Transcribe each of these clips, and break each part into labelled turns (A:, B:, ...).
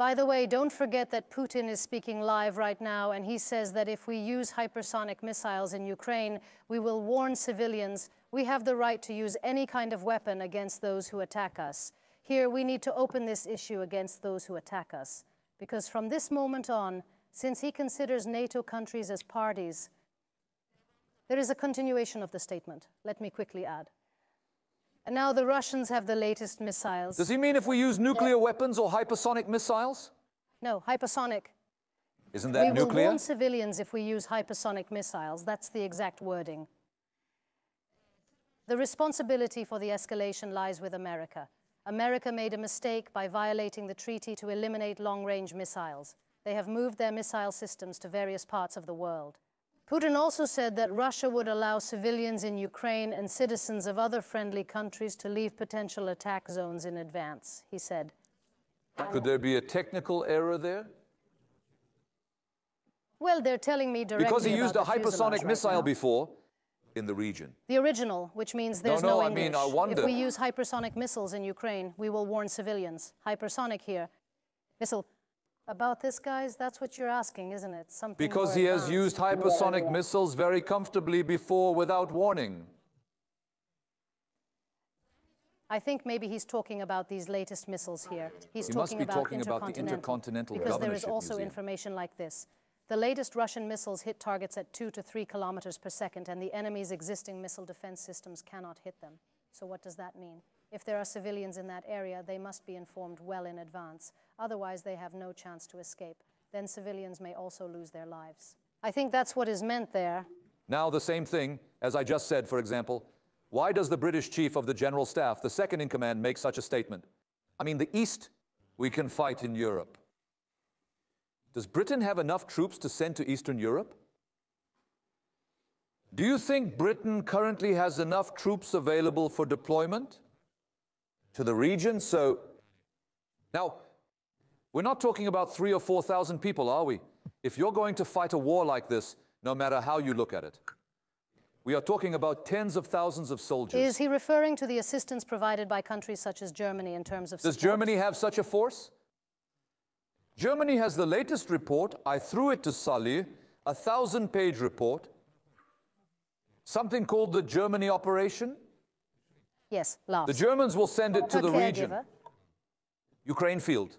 A: By the way, don't forget that Putin is speaking live right now, and he says that if we use hypersonic missiles in Ukraine, we will warn civilians. We have the right to use any kind of weapon against those who attack us. Here, we need to open this issue against those who attack us, because from this moment on, since he considers NATO countries as parties, there is a continuation of the statement. Let me quickly add. And now the Russians have the latest missiles.
B: Does he mean if we use nuclear weapons or hypersonic missiles?
A: No, hypersonic.
B: Isn't that nuclear?
A: We will warn civilians if we use hypersonic missiles. That's the exact wording. The responsibility for the escalation lies with America. America made a mistake by violating the treaty to eliminate long-range missiles. They have moved their missile systems to various parts of the world. Putin also said that Russia would allow civilians in Ukraine and citizens of other friendly countries to leave potential attack zones in advance, he said.
B: Could there be a technical error there?
A: Well, they're telling me directly
B: because he used a hypersonic missile
A: now.
B: Before in the region.
A: The original, which means there's no English.
B: I mean, I wonder.
A: If we use hypersonic missiles in Ukraine, we will warn civilians. Hypersonic here. Missile. About this, guys, that's what you're asking, isn't it? Something
B: because he has used hypersonic missiles very comfortably before without warning.
A: I think maybe he's talking about these latest missiles here. He
B: must be talking about the Intercontinental
A: because there is
B: Governorship
A: also
B: Museum.
A: information like this. The latest Russian missiles hit targets at 2 to 3 kilometers per second, and the enemy's existing missile defense systems cannot hit them. So what does that mean? If there are civilians in that area, they must be informed well in advance. Otherwise, they have no chance to escape. Then civilians may also lose their lives. I think that's what is meant there.
B: Now, the same thing, as I just said, for example, why does the British Chief of the General Staff, the second in command, make such a statement? I mean, the East, we can fight in Europe. Does Britain have enough troops to send to Eastern Europe? Do you think Britain currently has enough troops available for deployment to the region? So, now, we're not talking about 3,000 or 4,000 people, are we? If you're going to fight a war like this, no matter how you look at it, we are talking about tens of thousands of soldiers.
A: Is he referring to the assistance provided by countries such as Germany in terms of support?
B: Does Germany have such a force? Germany has the latest report. I threw it to Salih, a 1,000-page report, something called the Germany Operation.
A: Yes, last.
B: The Germans will send it to the region. Ukraine field.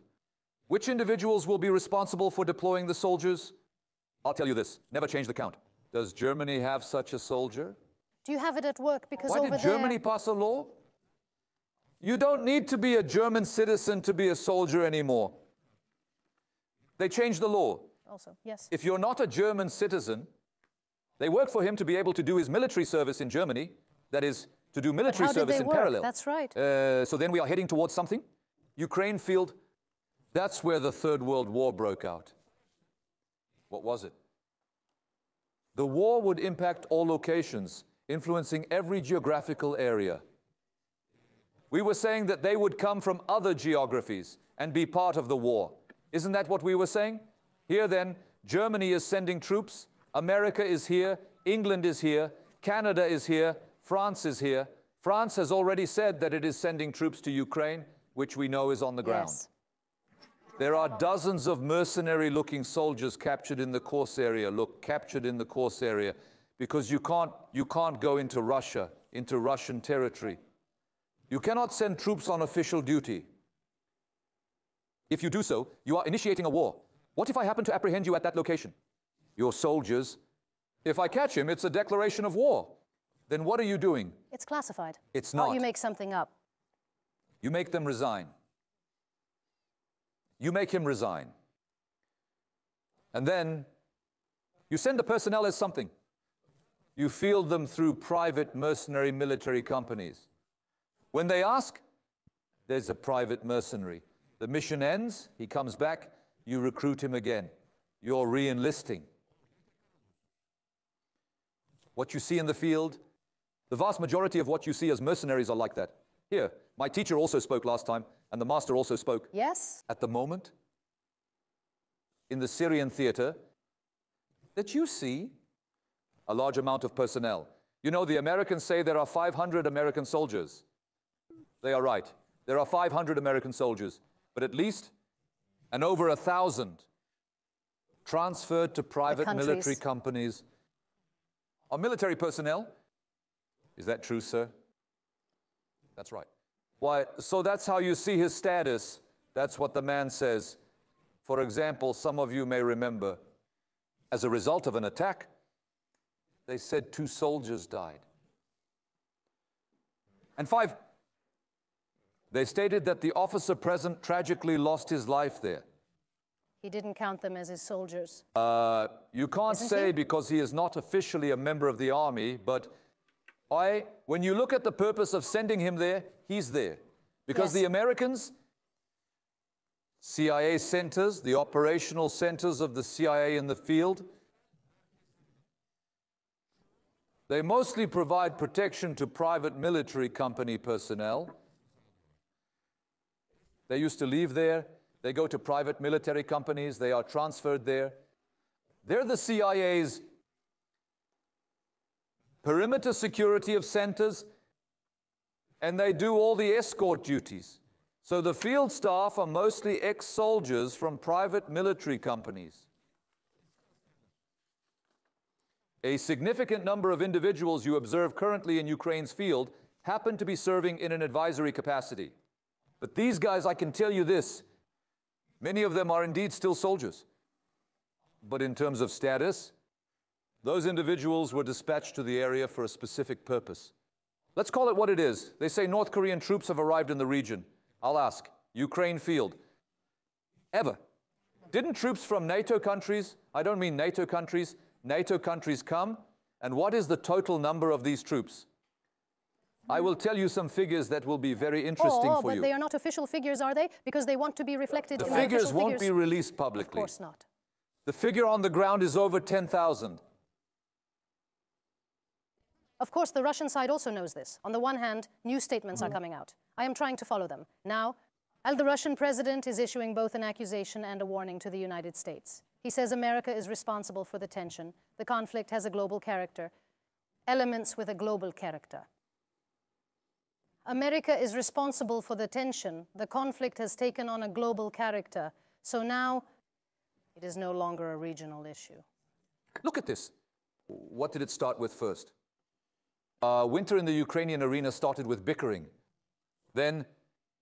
B: Which individuals will be responsible for deploying the soldiers? I'll tell you this, never change the count. Does Germany have such a soldier?
A: Do you have it at work? Because
B: Why did Germany pass a law? You don't need to be a German citizen to be a soldier anymore. They changed the law.
A: Also, yes.
B: If you're not a German citizen, they work for him to be able to do his military service in Germany, that is, to do military service in parallel.
A: That's right.
B: So then we are heading towards something. Ukraine field, that's where the Third World War broke out. What was it? The war would impact all locations, influencing every geographical area. We were saying that they would come from other geographies and be part of the war. Isn't that what we were saying? Here then, Germany is sending troops, America is here, England is here, Canada is here, France is here. France has already said that it is sending troops to Ukraine, which we know is on the ground.
A: Yes.
B: There are dozens of mercenary-looking soldiers captured in the Kurs area, captured in the Kurs area, because you can't go into Russia, into Russian territory. You cannot send troops on official duty. If you do so, you are initiating a war. What if I happen to apprehend you at that location? Your soldiers, if I catch him, it's a declaration of war. Then what are you doing?
A: It's classified.
B: It's not.
A: Oh, you make something up.
B: You make them resign. You make him resign. And then you send the personnel as something. You field them through private mercenary military companies. When they ask, there's a private mercenary. The mission ends, he comes back, you recruit him again. You're re-enlisting. What you see in the field, the vast majority of what you see as mercenaries are like that. Here, my teacher also spoke last time, and the master also spoke.
A: Yes.
B: At the moment, in the Syrian theater, that you see a large amount of personnel. You know, the Americans say there are 500 American soldiers. They are right. There are 500 American soldiers. But at least and over 1,000 transferred to private
A: countries.
B: military companies are military personnel. Is that true, sir? That's right. Why, so that's how you see his status. That's what the man says. For example, some of you may remember, as a result of an attack, they said 2 soldiers died. And 5, they stated that the officer present tragically lost his life there.
A: He didn't count them as his soldiers.
B: You can't say because he is not officially a member of the army, but when you look at the purpose of sending him there, he's there. Because the Americans, CIA centers, the operational centers of the CIA in the field, they mostly provide protection to private military company personnel. They used to leave there. They go to private military companies. They are transferred there. They're the CIA's perimeter security of centers, and they do all the escort duties. So the field staff are mostly ex-soldiers from private military companies. A significant number of individuals you observe currently in Ukraine's field happen to be serving in an advisory capacity. But these guys, I can tell you this, many of them are indeed still soldiers. But in terms of status, those individuals were dispatched to the area for a specific purpose. Let's call it what it is. They say North Korean troops have arrived in the region. I'll ask, Ukraine field, ever? Didn't troops from NATO countries, I don't mean NATO countries come? And what is the total number of these troops? I will tell you some figures that will be very interesting for you.
A: But they are not official figures, are they? Because they want to be reflected in the
B: figures.
A: official figures
B: Won't be released publicly.
A: Of course not.
B: The figure on the ground is over 10,000.
A: Of course, the Russian side also knows this. On the one hand, new statements are coming out. I am trying to follow them. Now, the Russian president is issuing both an accusation and a warning to the United States. He says America is responsible for the tension. The conflict has a global character. Elements with a global character. America is responsible for the tension. The conflict has taken on a global character. So now, it is no longer a regional issue.
B: Look at this. What did it start with first? Winter in the Ukrainian arena started with bickering. Then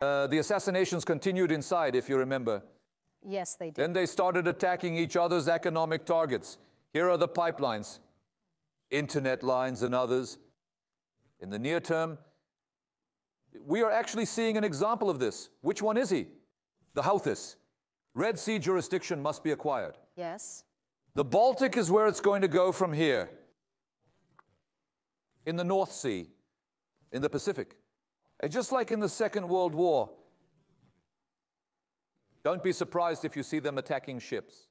B: the assassinations continued inside, if you remember.
A: Yes, they did.
B: Then they started attacking each other's economic targets. Here are the pipelines, internet lines and others. In the near term, we are actually seeing an example of this. Which one is he? The Houthis. Red Sea jurisdiction must be acquired.
A: Yes.
B: The Baltic is where it's going to go from here. In the North Sea, in the Pacific. Just like in the Second World War. Don't be surprised if you see them attacking ships.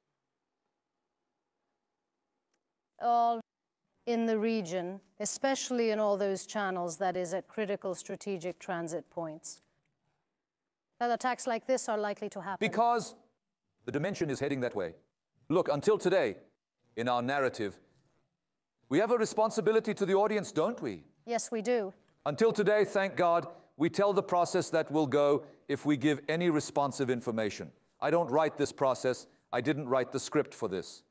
A: All in the region, especially in all those channels that is at critical strategic transit points. That attacks like this are likely to happen.
B: Because the dimension is heading that way. Look, until today, in our narrative, we have a responsibility to the audience, don't we?
A: Yes, we do.
B: Until today, thank God, we tell the process that will go if we give any responsive information. I don't write this process. I didn't write the script for this.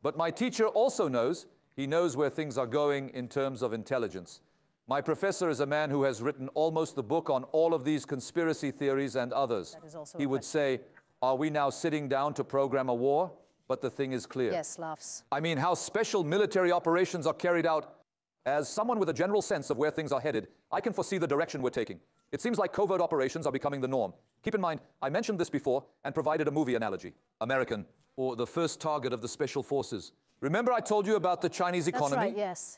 B: But my teacher also knows. He knows where things are going in terms of intelligence. My professor is a man who has written almost the book on all of these conspiracy theories and others. He would say, are we now sitting down to program a war? But the thing is clear.
A: Yes, laughs.
B: I mean, how special military operations are carried out. As someone with a general sense of where things are headed, I can foresee the direction we're taking. It seems like covert operations are becoming the norm. Keep in mind, I mentioned this before and provided a movie analogy. American, or the first target of the special forces. Remember I told you about the Chinese economy?
A: That's right, yes.